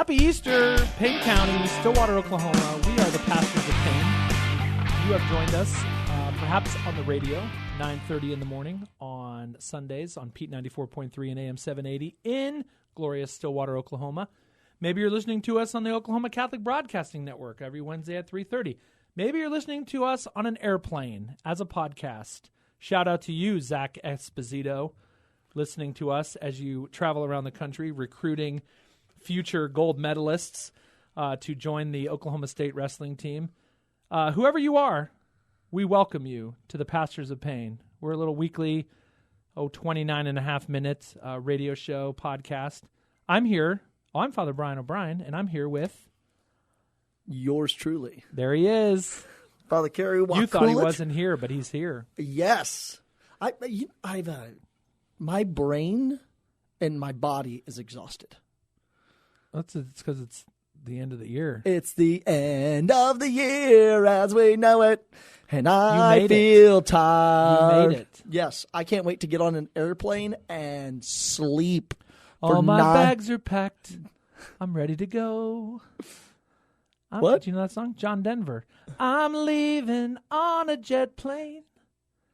Happy Easter, Payne County, Stillwater, Oklahoma. We are the Pastors of Payne. You have joined us, perhaps on the radio, 9:30 in the morning on Sundays on Pete 94.3 and AM 780 in glorious Stillwater, Oklahoma. Maybe you're listening to us on the Oklahoma Catholic Broadcasting Network every Wednesday at 3:30. Maybe you're listening to us on an airplane as a podcast. Shout out to you, Zach Esposito, listening to us as you travel around the country recruiting future gold medalists to join the Oklahoma State wrestling team. Whoever you are, we welcome you to the Pastors of Payne. We're a little weekly, 29 and a half minute radio show podcast. I'm here. I'm Father Brian O'Brien, and I'm here with... yours truly. There he is. Father Kerry. You thought he wasn't here, but he's here. Yes. My brain and my body is exhausted. It's because it's the end of the year. It's the end of the year as we know it, and I feel tired. You made it. Yes, I can't wait to get on an airplane and sleep. All my bags are packed. I'm ready to go. What? Do you know that song? John Denver. I'm leaving on a jet plane.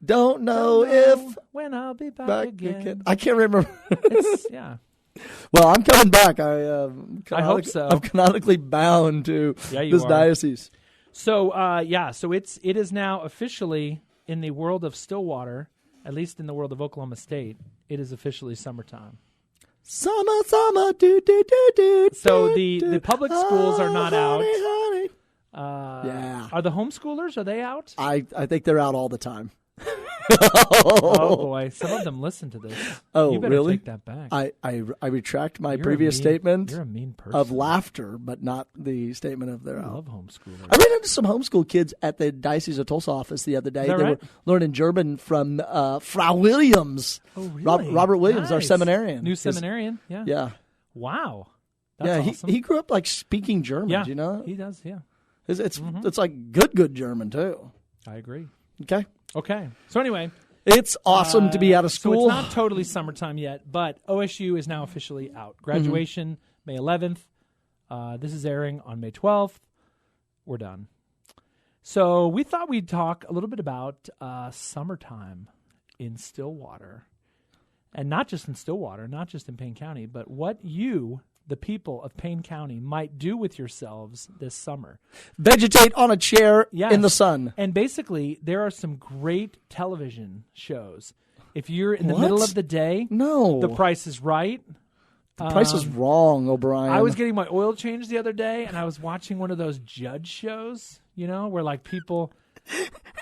Don't know if when I'll be back again. I can't remember. Yeah. Well, I'm coming back. I hope so. I'm canonically bound to this diocese. So, so it is now officially in the world of Stillwater, at least in the world of Oklahoma State, it is officially summertime. Summer, do. So the public schools are not out. Honey. Yeah. Are the homeschoolers, are they out? I think they're out all the time. Oh, boy. Some of them listen to this. Oh, you better really? take that back. I retract my previous statement you're a mean person. of laughter, but not the statement of their I out. love homeschoolers. I ran into some homeschool kids at the Diocese of Tulsa office the other day. They were learning German from Frau Williams. Oh, really? Robert Williams, nice. our seminarian. New seminarian, yeah. Yeah. Wow. That's awesome. He grew up like speaking German. Yeah, do you know? He does, yeah. It's like good German, too. I agree. Okay. So anyway, it's awesome to be out of school. So it's not totally summertime yet, but OSU is now officially out. Graduation, May 11th. This is airing on May 12th. We're done. So we thought we'd talk a little bit about summertime in Stillwater. And not just in Stillwater, not just in Payne County, but what you, the people of Payne County, might do with yourselves this summer. Vegetate on a chair in the sun. And basically, there are some great television shows. If you're in the middle of the day, The Price is Right. The Price is Wrong, O'Brien. I was getting my oil changed the other day, and I was watching one of those judge shows, where like people...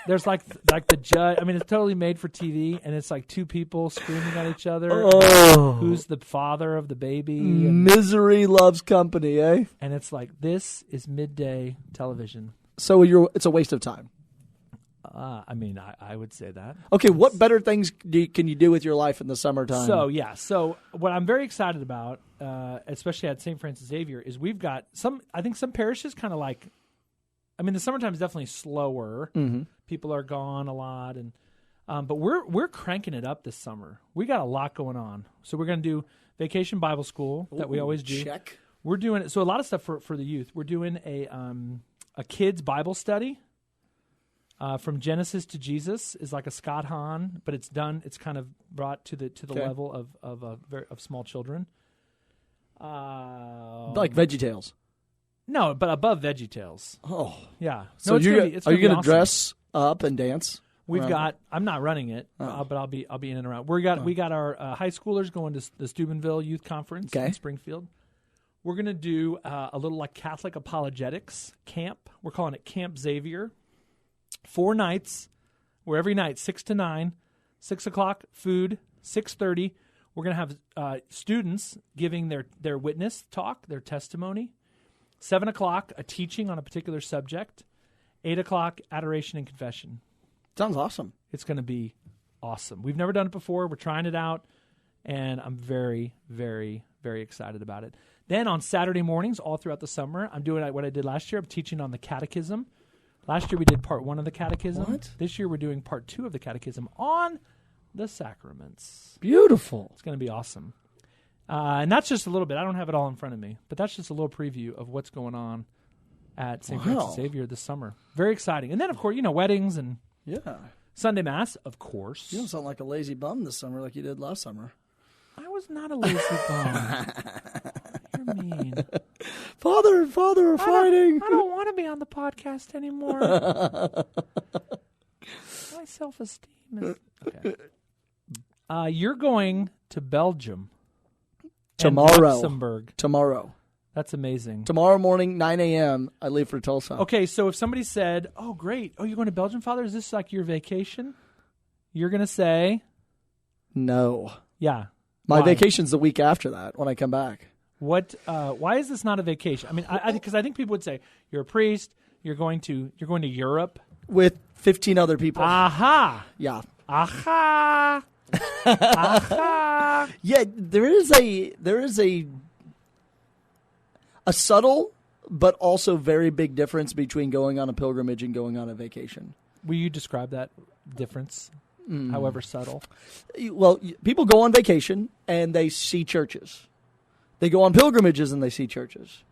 There's like the judge. I mean, it's totally made for TV, and it's like two people screaming at each other. Oh. Who's the father of the baby? Misery loves company, eh? And it's like, this is midday television. So it's a waste of time. I would say that. Okay, what better things can you do with your life in the summertime? So what I'm very excited about, especially at St. Francis Xavier, is we've got some parishes kind of like, the summertime is definitely slower. Mm-hmm. People are gone a lot, and but we're cranking it up this summer. We got a lot going on. So we're going to do Vacation Bible School that we always do. Check. We're doing so a lot of stuff for the youth. We're doing a kids Bible study from Genesis to Jesus is like a Scott Hahn, but it's done. It's kind of brought to the level of small children. Like VeggieTales. No, but above VeggieTales. Oh, yeah. So are you going to dress up and dance? We've got. I'm not running it, but I'll be in and around. We got our high schoolers going to the Steubenville Youth Conference in Springfield. We're going to do a little like Catholic apologetics camp. We're calling it Camp Xavier. 4 nights. We're every night 6 to 9, 6 o'clock food, 6:30. We're going to have students giving their witness talk, their testimony. 7 o'clock, a teaching on a particular subject. 8 o'clock, adoration and confession. Sounds awesome. It's going to be awesome. We've never done it before. We're trying it out, and I'm very, very, very excited about it. Then on Saturday mornings, all throughout the summer, I'm doing what I did last year. I'm teaching on the catechism. Last year we did part 1 of the catechism. What? This year we're doing part 2 of the catechism on the sacraments. Beautiful. It's going to be awesome. And that's just a little bit. I don't have it all in front of me, but that's just a little preview of what's going on at St. Francis Xavier this summer. Very exciting. And then, of course, weddings and Sunday Mass, of course. You don't sound like a lazy bum this summer like you did last summer. I was not a lazy bum. You're mean. Father and Father are fighting. I don't want to be on the podcast anymore. My self-esteem is... Okay. You're going to Belgium. Tomorrow. Luxembourg. Tomorrow. That's amazing. Tomorrow morning, 9 a.m., I leave for Tulsa. Okay, so if somebody said, oh, great. Oh, you're going to Belgium, Father? Is this like your vacation? You're going to say? No. Yeah. My vacation's the week after that when I come back. What? Why is this not a vacation? I mean, because I think people would say, you're a priest, you're going to Europe. With 15 other people. Aha. Yeah. Aha. Aha. Yeah, there is a subtle but also very big difference between going on a pilgrimage and going on a vacation. Will you describe that difference, however subtle? Well, people go on vacation and they see churches. They go on pilgrimages and they see churches.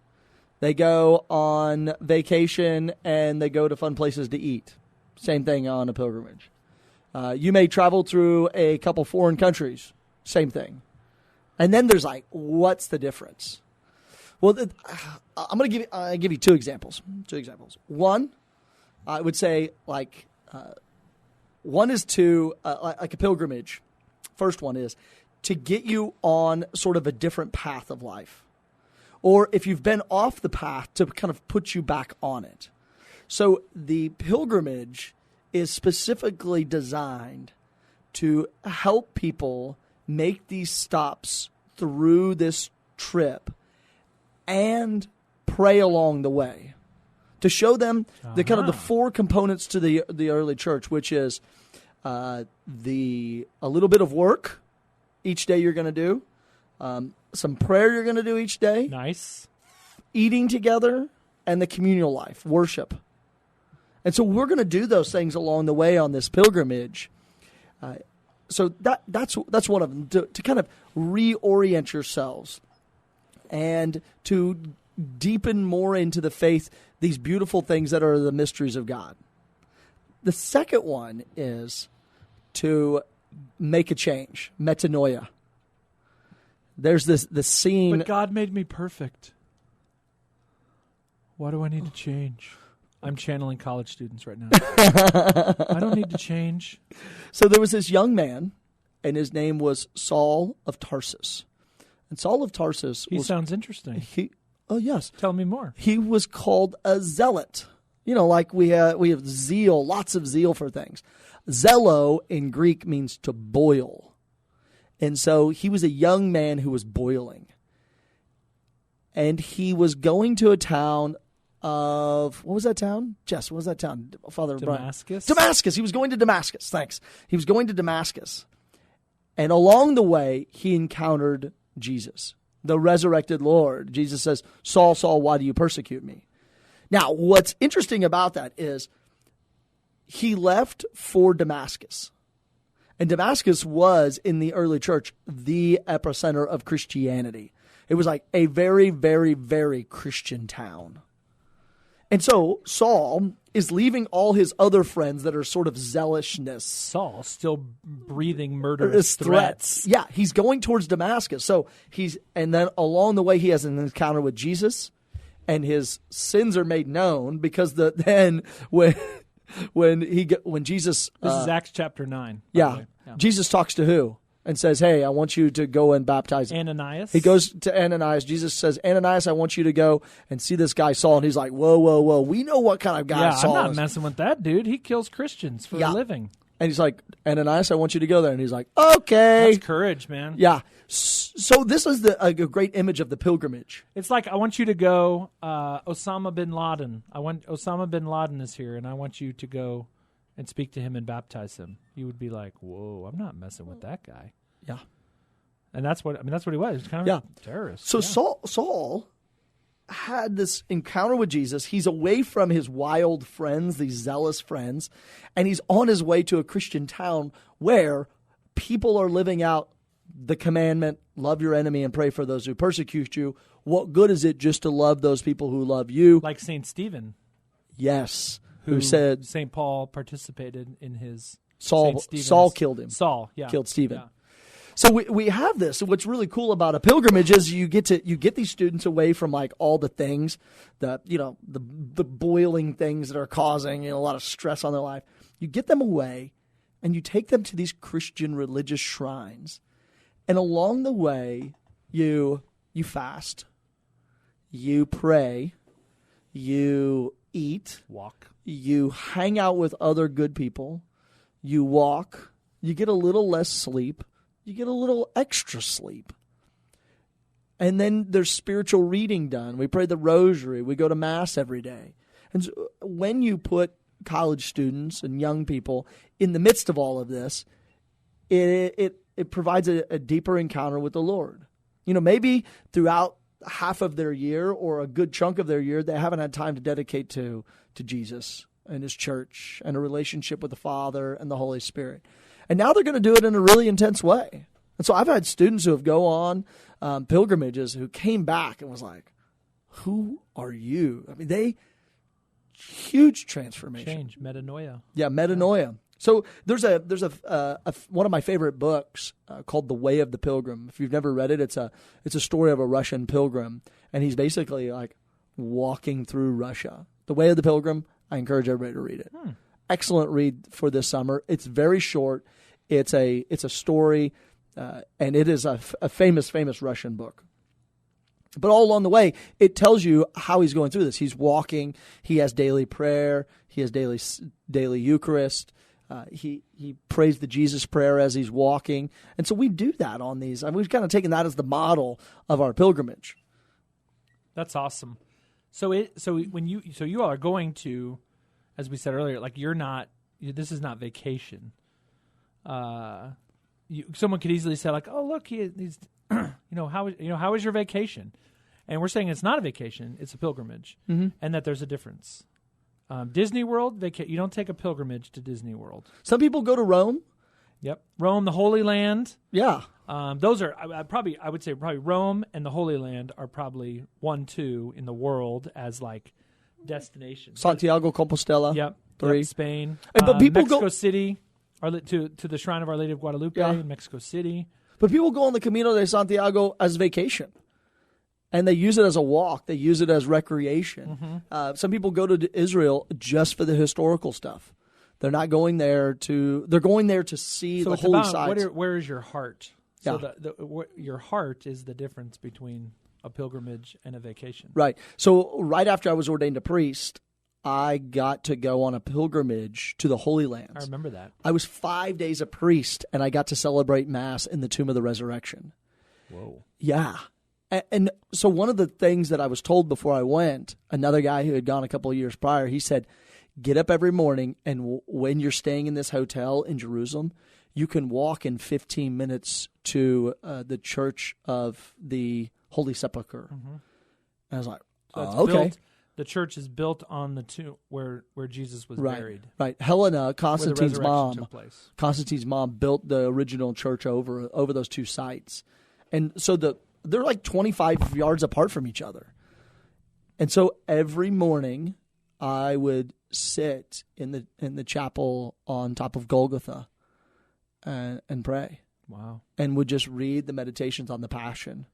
They go on vacation and they go to fun places to eat. Same thing on a pilgrimage. You may travel through a couple foreign countries. Same thing. And then there's like, what's the difference? Well, I'm going to give you two examples. One, I would say one is to like a pilgrimage. First one is to get you on sort of a different path of life. Or if you've been off the path, to kind of put you back on it. So the pilgrimage is specifically designed to help people make these stops through this trip and pray along the way, to show them the kind of the four components to the early church, which is a little bit of work each day you're going to do, some prayer you're going to do each day, nice, eating together, and the communal life, worship. And so we're going to do those things along the way on this pilgrimage. So that's one of them, to kind of reorient yourselves and to deepen more into the faith, these beautiful things that are the mysteries of God. The second one is to make a change, metanoia. There's this scene. But God made me perfect. Why do I need to change? I'm channeling college students right now. I don't need to change. So there was this young man, and his name was Saul of Tarsus. And Saul of Tarsus sounds interesting. Yes. Tell me more. He was called a zealot. Like we have zeal, lots of zeal for things. Zelo in Greek means to boil. And so he was a young man who was boiling. And he was going to a town of, what was that town? Jess, what was that town? Father Damascus. Brian. Damascus. He was going to Damascus. Thanks. He was going to Damascus. And along the way, he encountered Jesus, the resurrected Lord. Jesus says, Saul, Saul, why do you persecute me? Now, what's interesting about that is he left for Damascus. And Damascus was, in the early church, the epicenter of Christianity. It was like a very, very, very Christian town. And so Saul is leaving all his other friends that are sort of zealousness. Saul still breathing murderous threats. Yeah, he's going towards Damascus. So and then along the way he has an encounter with Jesus, and his sins are made known because when Jesus, this is Acts chapter 9. Yeah, Jesus talks to who? And says, hey, I want you to go and baptize him. Ananias? He goes to Ananias. Jesus says, Ananias, I want you to go and see this guy Saul. And he's like, whoa, whoa, whoa. We know what kind of guy Saul is. I'm not messing with that dude. He kills Christians for a living. And he's like, Ananias, I want you to go there. And he's like, okay. That's courage, man. Yeah. So this is a great image of the pilgrimage. It's like, I want you to go, Osama bin Laden. Osama bin Laden is here, and I want you to go and speak to him and baptize him. You would be like, whoa, I'm not messing with that guy. Yeah. And that's what he was. He was kind of a terrorist. So Saul had this encounter with Jesus. He's away from his wild friends, these zealous friends, and he's on his way to a Christian town where people are living out the commandment, love your enemy and pray for those who persecute you. What good is it just to love those people who love you? Like St. Stephen. Yes. Who said St. Paul participated in his... Saul killed him. Saul, yeah. Killed Stephen. Yeah. So we have this. What's really cool about a pilgrimage is you get these students away from like all the things, the boiling things that are causing a lot of stress on their life. You get them away, and you take them to these Christian religious shrines, and along the way, you fast, you pray, you eat, walk, you hang out with other good people, you walk, you get a little less sleep. You get a little extra sleep. And then there's spiritual reading done. We pray the rosary. We go to Mass every day. And so when you put college students and young people in the midst of all of this, it provides a deeper encounter with the Lord. Maybe throughout half of their year or a good chunk of their year, they haven't had time to dedicate to Jesus and his church and a relationship with the Father and the Holy Spirit. And now they're going to do it in a really intense way. And so I've had students who have go on pilgrimages who came back and was like, who are you? I mean, huge transformation. Change, metanoia. Yeah, metanoia. So there's a one of my favorite books called The Way of the Pilgrim. If you've never read it, it's a story of a Russian pilgrim. And he's basically like walking through Russia. The Way of the Pilgrim, I encourage everybody to read it. Excellent read for this summer. It's very short. It's a story, and it is a famous Russian book. But all along the way, it tells you how he's going through this. He's walking. He has daily prayer. He has daily Eucharist. He prays the Jesus prayer as he's walking. And so we do that on these. I mean, we've kind of taken that as the model of our pilgrimage. That's awesome. So you all are going to, as we said earlier, like this is not vacation. Someone could easily say like, oh look, he's how is your vacation? And we're saying it's not a vacation; it's a pilgrimage, and that there's a difference. Disney World, you don't take a pilgrimage to Disney World. Some people go to Rome. Yep, Rome, the Holy Land. Yeah, those are I would say Rome and the Holy Land are probably 1-2 in the world as like destinations. Santiago Compostela. Yep, 3. Yep, Spain. But people Mexico City. To the Shrine of Our Lady of Guadalupe in Mexico City. But people go on the Camino de Santiago as vacation. And they use it as a walk. They use it as recreation. Some people go to Israel just for the historical stuff. They're not going there they're going there to see the holy sites. Where is your heart? So Yeah. Your heart is the difference between a pilgrimage and a vacation. Right. So right after I was ordained a priest, I got to go on a pilgrimage to the Holy Lands. I remember that. I was 5 days a priest, and I got to celebrate Mass in the Tomb of the Resurrection. Whoa. Yeah. And so one of the things that I was told before I went, another guy who had gone a couple of years prior, he said, get up every morning, and when you're staying in this hotel in Jerusalem, you can walk in 15 minutes to the Church of the Holy Sepulchre. And I was like, okay. The church is built on the tomb where Jesus was buried. Right. Helena, Constantine's mom, took place. Constantine's mom built the original church over those two sites. And so they're like 25 yards apart from each other. And so every morning I would sit in the chapel on top of Golgotha and pray. Wow. And would just read the meditations on the Passion.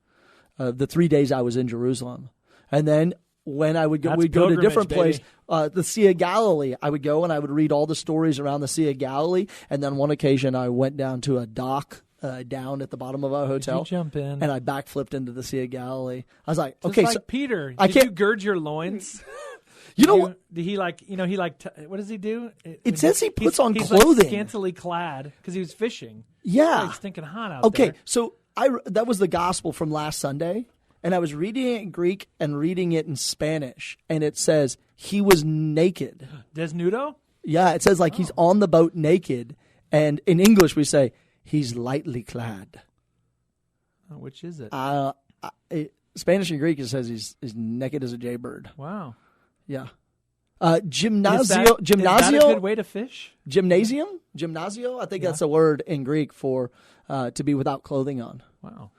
The 3 days I was in Jerusalem. And then when I would go, we'd go to a different place, the Sea of Galilee. I would go and I would read all the stories around the Sea of Galilee. And then one occasion I went down to a dock down at the bottom of our hotel. Did you jump in? And I backflipped into the Sea of Galilee. I was like, just okay. Like so Peter, did you gird your loins? What does he do? It says he puts on clothing. Like scantily clad because he was fishing. Yeah. It's stinking hot out there. Okay, so that was the gospel from last Sunday. And I was reading it in Greek and reading it in Spanish. And it says he was naked. Desnudo? Yeah, it says he's on the boat naked. And in English we say he's lightly clad. Which is it? Spanish and Greek it says he's naked as a jaybird. Wow. Yeah. Gymnasio. Is that a good way to fish? Gymnasium? Gymnasio? I think that's a word in Greek for to be without clothing on. Wow.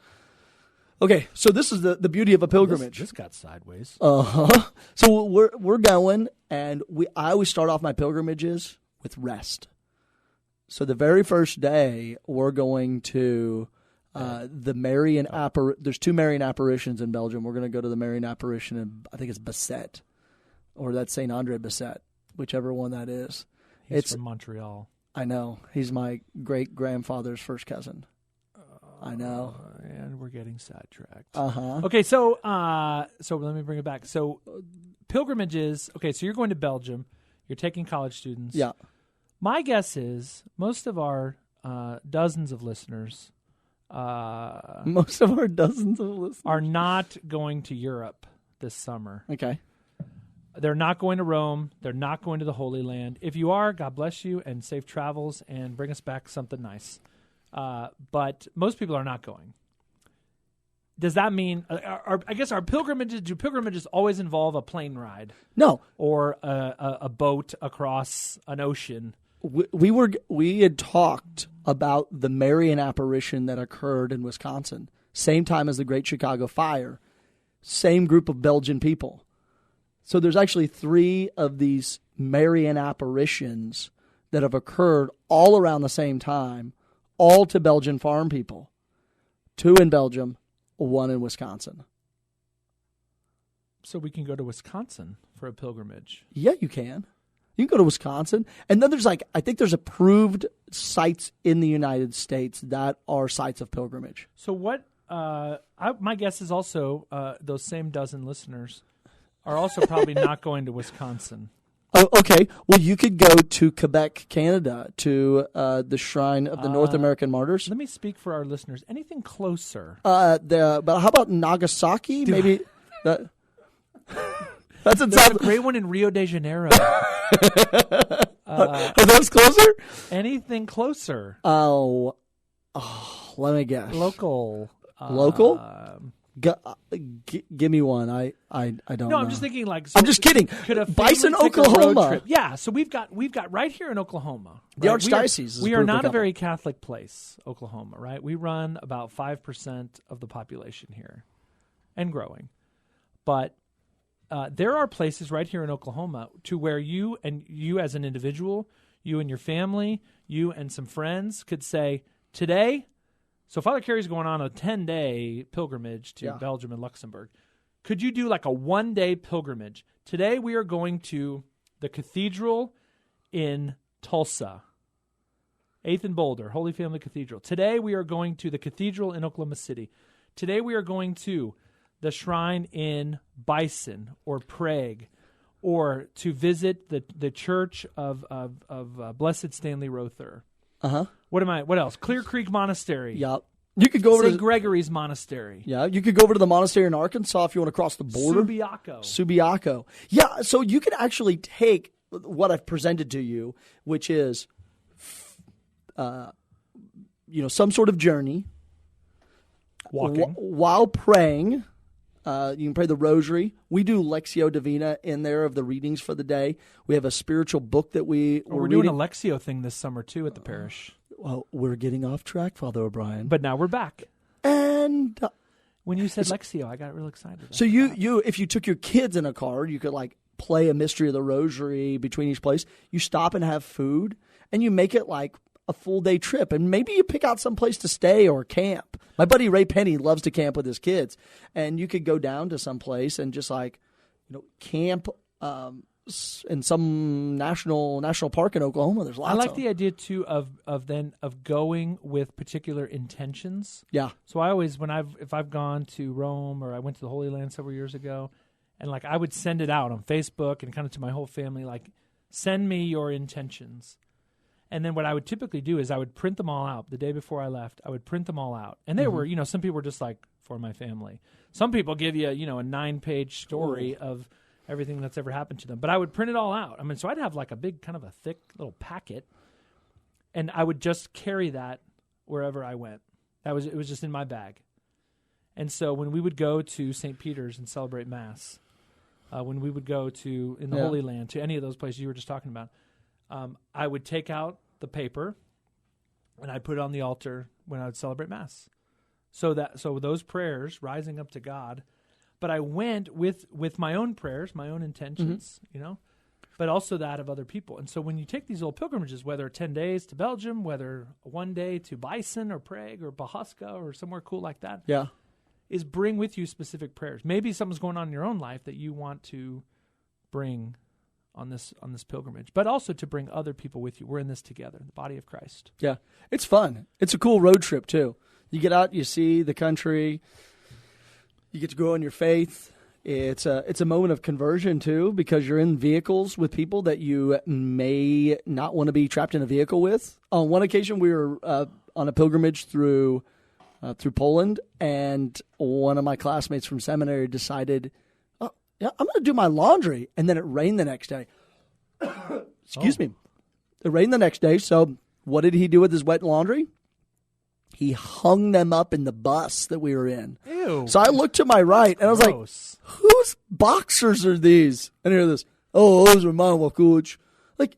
Okay, so this is the beauty of a pilgrimage. This got sideways. So we're going, and I always start off my pilgrimages with rest. So the very first day, we're going to the Marian There's 2 Marian apparitions in Belgium. We're going to go to the Marian apparition in, I think it's Basset, or that's Saint Andre Basset, whichever one that is. It's from Montreal. I know. He's my great-grandfather's first cousin. I know. And we're getting sidetracked. Uh-huh. Okay, so let me bring it back. So pilgrimages, okay, so you're going to Belgium. You're taking college students. Yeah. My guess is most of our dozens of listeners are not going to Europe this summer. Okay. They're not going to Rome. They're not going to the Holy Land. If you are, God bless you and safe travels and bring us back something nice. But most people are not going. Does that mean, I guess, do pilgrimages always involve a plane ride? No. Or a boat across an ocean? We had talked about the Marian apparition that occurred in Wisconsin, same time as the Great Chicago Fire, same group of Belgian people. So there's actually 3 of these Marian apparitions that have occurred all around the same time, all to Belgian farm people. 2 in Belgium, 1 in Wisconsin. So we can go to Wisconsin for a pilgrimage. Yeah, you can. You can go to Wisconsin. And then there's I think there's approved sites in the United States that are sites of pilgrimage. So what, my guess is also those same dozen listeners are also probably not going to Wisconsin. Oh, okay. Well, you could go to Quebec, Canada, to the Shrine of the North American Martyrs. Let me speak for our listeners. Anything closer? But how about Nagasaki? Maybe that. That's a great one in Rio de Janeiro. Are those closer? Anything closer? Oh, let me guess. Local. Give me one. I don't know. No, I'm just thinking so I'm just kidding. Could a Bison, take a road Oklahoma. trip? Yeah, so we've got right here in Oklahoma. The right? Archdiocese. We are not a very Catholic place, Oklahoma, right? We run about 5% of the population here, and growing. But there are places right here in Oklahoma to where you as an individual, you and your family, you and some friends could say, today. So Father Kerry's going on a 10-day pilgrimage to Belgium and Luxembourg. Could you do a 1-day pilgrimage? Today we are going to the cathedral in Tulsa, 8th and Boulder, Holy Family Cathedral. Today we are going to the cathedral in Oklahoma City. Today we are going to the shrine in Bison or Prague, or to visit the church of Blessed Stanley Rother. What else? Clear Creek Monastery. Yep. You could go over to St. Gregory's Monastery. Yeah, you could go over to the monastery in Arkansas if you want to cross the border. Subiaco. Yeah, so you could actually take what I've presented to you, which is, some sort of journey. Walking. While praying. You can pray the rosary. We do Lectio Divina in there of the readings for the day. We have a spiritual book that we're doing a Lectio thing this summer, too, at the parish. Well, we're getting off track, Father O'Brien. But now we're back. And when you said Lectio, I got real excited. So you, if you took your kids in a car, you could play a mystery of the rosary between each place. You stop and have food, and you make it a full day trip, and maybe you pick out some place to stay or camp. My buddy Ray Penny loves to camp with his kids, and you could go down to some place and just camp in some national park in Oklahoma. There's lots. I like the idea too of going with particular intentions. Yeah. So I always if I've gone to Rome or I went to the Holy Land several years ago, and I would send it out on Facebook and kind of to my whole family, send me your intentions. And then what I would typically do is I would print them all out the day before I left. I would print them all out. And they were, some people were just for my family. Some people give you, a 9-page story of everything that's ever happened to them. But I would print it all out. So I'd have a big, kind of a thick little packet. And I would just carry that wherever I went. It was just in my bag. And so when we would go to St. Peter's and celebrate Mass, when we would go to in the Holy Land, to any of those places you were just talking about, I would take out the paper and I'd put it on the altar when I would celebrate Mass. So those prayers rising up to God, but I went with my own prayers, my own intentions, but also that of other people. And so when you take these little pilgrimages, whether 10 days to Belgium, whether one day to Bison or Prague or Bohuska or somewhere cool like that, is bring with you specific prayers. Maybe something's going on in your own life that you want to bring on this pilgrimage, but also to bring other people with you. We're in this together, the body of Christ. Yeah, it's fun. It's a cool road trip too. You get out, you see the country, you get to grow in your faith. It's a moment of conversion too, because you're in vehicles with people that you may not want to be trapped in a vehicle with. On one occasion, we were on a pilgrimage through Poland, and one of my classmates from seminary decided, "Oh, yeah, I'm going to do my laundry," and then it rained the next day. Excuse me, it rained the next day. So what did he do with his wet laundry? He hung them up in the bus that we were in. Ew. So I looked to my right, and I was like, whose boxers are these? And I hear this, those are mine, Wakuch. Like,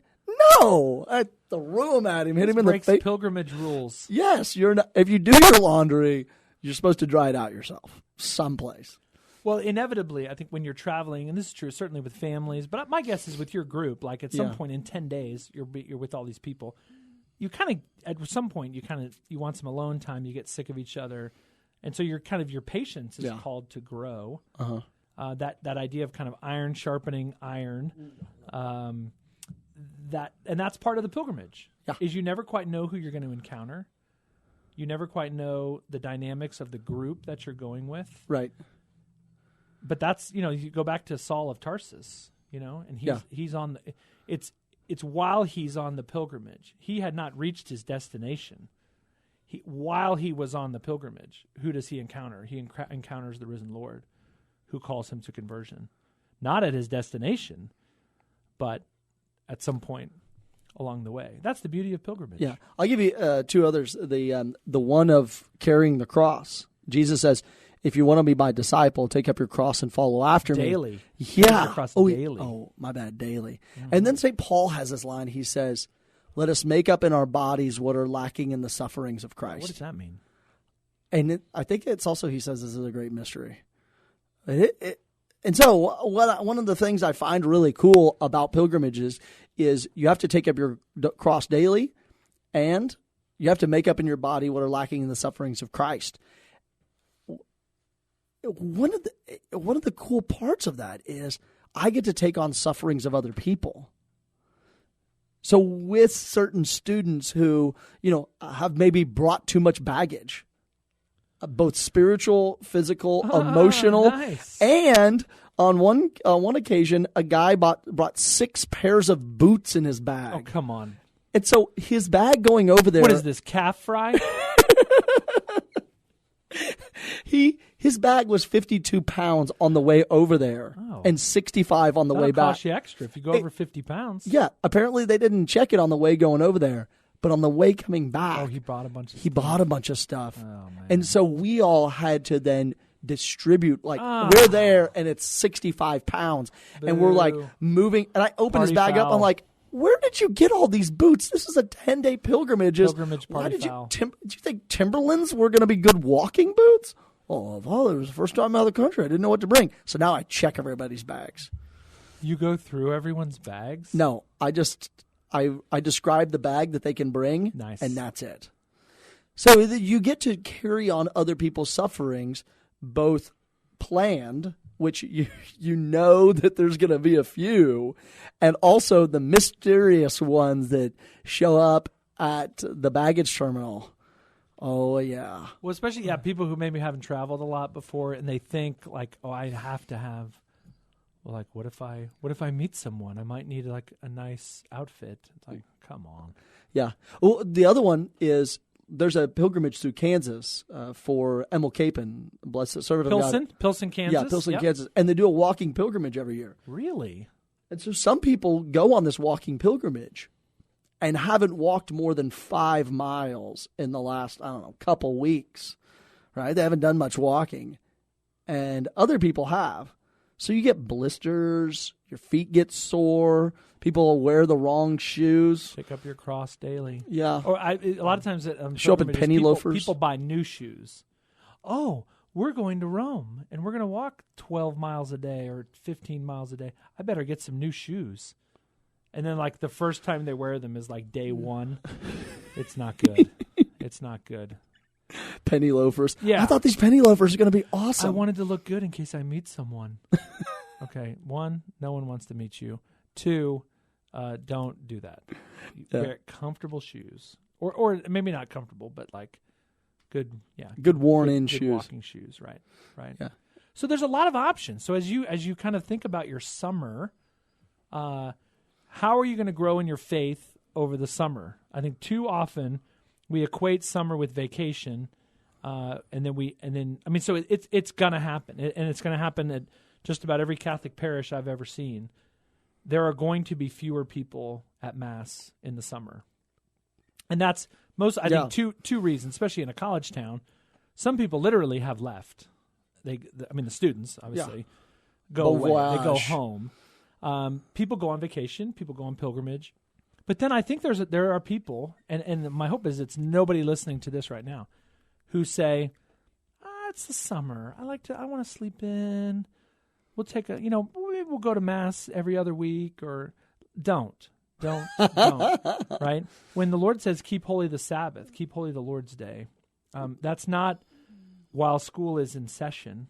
no. I threw him at him, hit him in the face. Pilgrimage rules. Yes. If you do your laundry, you're supposed to dry it out yourself someplace. Well, inevitably, I think when you're traveling, and this is true certainly with families, but my guess is with your group, like at some point in 10 days, you're with all these people. You kind of, at some point, you want some alone time. You get sick of each other. And so your patience is called to grow. Uh-huh. That idea of kind of iron sharpening iron, and that's part of the pilgrimage, is you never quite know who you're going to encounter. You never quite know the dynamics of the group that you're going with. Right. But that's, you go back to Saul of Tarsus, and he's on it's while he's on the pilgrimage. He had not reached his destination. While he was on the pilgrimage, who does he encounter? He encounters the risen Lord, who calls him to conversion. Not at his destination, but at some point along the way. That's the beauty of pilgrimage. Yeah. I'll give you two others. The one of carrying the cross. Jesus says, if you want to be my disciple, take up your cross and follow after me. Daily. Yeah. Daily. Oh, my bad, daily. Mm-hmm. And then St. Paul has this line. He says, let us make up in our bodies what are lacking in the sufferings of Christ. What does that mean? And I think it's also, he says, this is a great mystery. And so one of the things I find really cool about pilgrimages is you have to take up your cross daily, and you have to make up in your body what are lacking in the sufferings of Christ. One of the cool parts of that is I get to take on sufferings of other people. So with certain students who, have maybe brought too much baggage, both spiritual, physical, emotional, nice. And on one occasion, a guy brought 6 pairs of boots in his bag. Oh, come on. And so his bag going over there. What is this, calf fry? His bag was 52 pounds on the way over there and 65 on the way back. That'll cost you extra if you go over 50 pounds. Yeah, apparently they didn't check it on the way going over there, but on the way coming back, he bought a bunch of stuff. He bought a bunch of stuff. Oh, man. And so we all had to then distribute, we're there and it's 65 pounds. Boo. And we're like moving, and I open his bag up, I'm like, where did you get all these boots? This is a 10-day pilgrimage. Why did you think Timberlands were going to be good walking boots? Oh, well, it was the first time out of the country. I didn't know what to bring. So now I check everybody's bags. You go through everyone's bags? No, I describe the bag that they can bring, nice. And that's it. So you get to carry on other people's sufferings, both planned, which you know that there's going to be a few, and also the mysterious ones that show up at the baggage terminal. Oh, yeah. Well, especially, people who maybe haven't traveled a lot before, and they think, I have to have, what if I meet someone? I might need, a nice outfit. It's like, come on. Yeah. Well, the other one is there's a pilgrimage through Kansas for Emil Capon, blessed servant of God. Pilsen, Kansas? Yeah, Pilsen, Kansas. And they do a walking pilgrimage every year. Really? And so some people go on this walking pilgrimage and haven't walked more than 5 miles in the last, couple weeks, right? They haven't done much walking. And other people have. So you get blisters, your feet get sore, people wear the wrong shoes. Pick up your cross daily. Yeah. Or a lot of times show up in penny loafers. People buy new shoes. Oh, we're going to Rome, and we're going to walk 12 miles a day or 15 miles a day. I better get some new shoes. And then, like, the first time they wear them is, like, day one. It's not good. It's not good. Penny loafers. Yeah. I thought these penny loafers are going to be awesome. I wanted to look good in case I meet someone. Okay, 1, no one wants to meet you. 2, don't do that. Wear comfortable shoes. Or maybe not comfortable, but, like, good worn-in shoes. Good walking shoes, right. Yeah. So there's a lot of options. So as you kind of think about your summer, how are you going to grow in your faith over the summer? I think too often we equate summer with vacation, so it's going to happen, and it's going to happen at just about every Catholic parish I've ever seen. There are going to be fewer people at Mass in the summer, and that's I think two reasons, especially in a college town. Some people literally have left. The students obviously go away. They go home. People go on vacation. People go on pilgrimage. But then I think there are people, and my hope is it's nobody listening to this right now, who say, it's the summer. I want to sleep in. We'll take we'll go to Mass every other week, or don't, right? When the Lord says, keep holy the Sabbath, keep holy the Lord's Day, that's not while school is in session.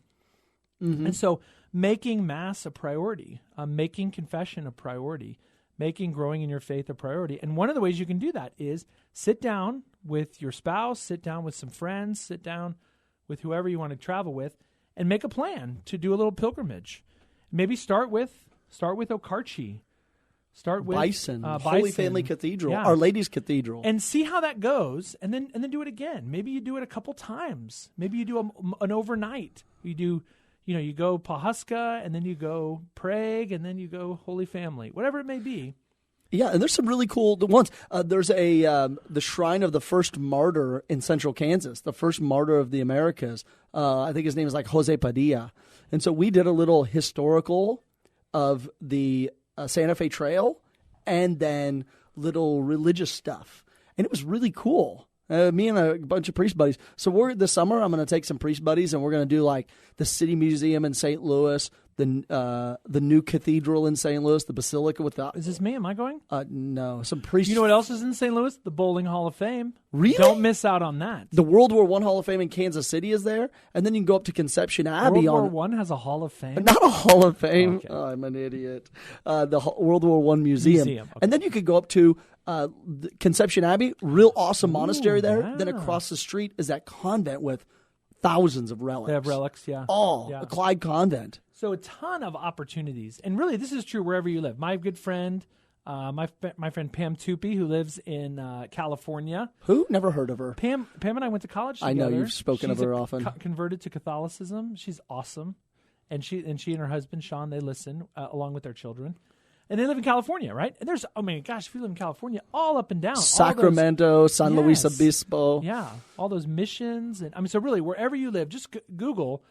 Mm-hmm. And so making Mass a priority, making confession a priority, making growing in your faith a priority. And one of the ways you can do that is sit down with your spouse, sit down with some friends, sit down with whoever you want to travel with, and make a plan to do a little pilgrimage. Maybe start with Okarchi. Start with Bison, Holy Family Cathedral, yeah. Our Lady's Cathedral. And see how that goes, and then do it again. Maybe you do it a couple times. Maybe you do an overnight. You do, you go Pahuska, and then you go Prague, and then you go Holy Family, whatever it may be. Yeah, and there's some really cool ones. There's the shrine of the first martyr in central Kansas, the first martyr of the Americas. I think his name is like Jose Padilla. And so we did a little historical of the Santa Fe Trail and then little religious stuff. And it was really cool. Me and a bunch of priest buddies. So this summer, I'm going to take some priest buddies, and we're going to do like the City Museum in St. Louis, the new cathedral in St. Louis, the Basilica with the... Is this me? Am I going? No, some priests. You know what else is in St. Louis? The Bowling Hall of Fame. Really? Don't miss out on that. The World War I Hall of Fame in Kansas City is there, and then you can go up to Conception Abbey. World War I has a Hall of Fame? Not a Hall of Fame. Okay. Oh, I'm an idiot. The World War I Museum. Okay. And then you could go up to Conception Abbey, real awesome monastery there. Wow. Then across the street is that convent with thousands of relics. They have relics, yeah. A Clyde convent. So a ton of opportunities. And really, this is true wherever you live. My good friend, my friend Pam Tupi, who lives in California. Who? Never heard of her. Pam and I went to college together. I know, you've spoken of her often. Converted to Catholicism. She's awesome. And she and her husband, Sean, they listen along with their children. And they live in California, right? And there's, if you live in California, all up and down. Sacramento, San Luis Obispo. Yeah, all those missions. And so really, wherever you live, just Google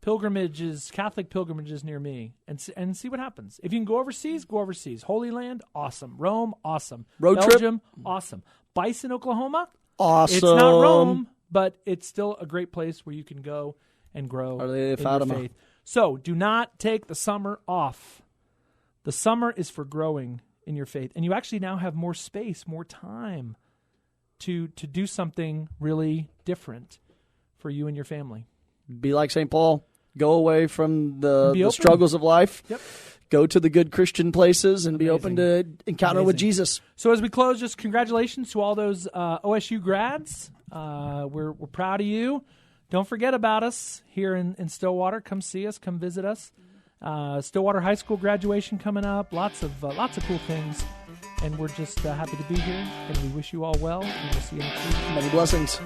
pilgrimages, Catholic pilgrimages near me, and see what happens. If you can go overseas, go overseas. Holy Land, awesome. Rome, awesome. Belgium, awesome. Bison, Oklahoma, awesome. It's not Rome, but it's still a great place where you can go and grow in your faith. So do not take the summer off. The summer is for growing in your faith, and you actually now have more space, more time to do something really different for you and your family. Be like St. Paul. Go away from the struggles of life. Yep. Go to the good Christian places and be open to encounter with Jesus. So as we close, just congratulations to all those OSU grads. We're proud of you. Don't forget about us here in Stillwater. Come see us. Come visit us. Stillwater High School graduation coming up. Lots of cool things. And we're just happy to be here. And we wish you all well. And we'll see you next week. Many blessings.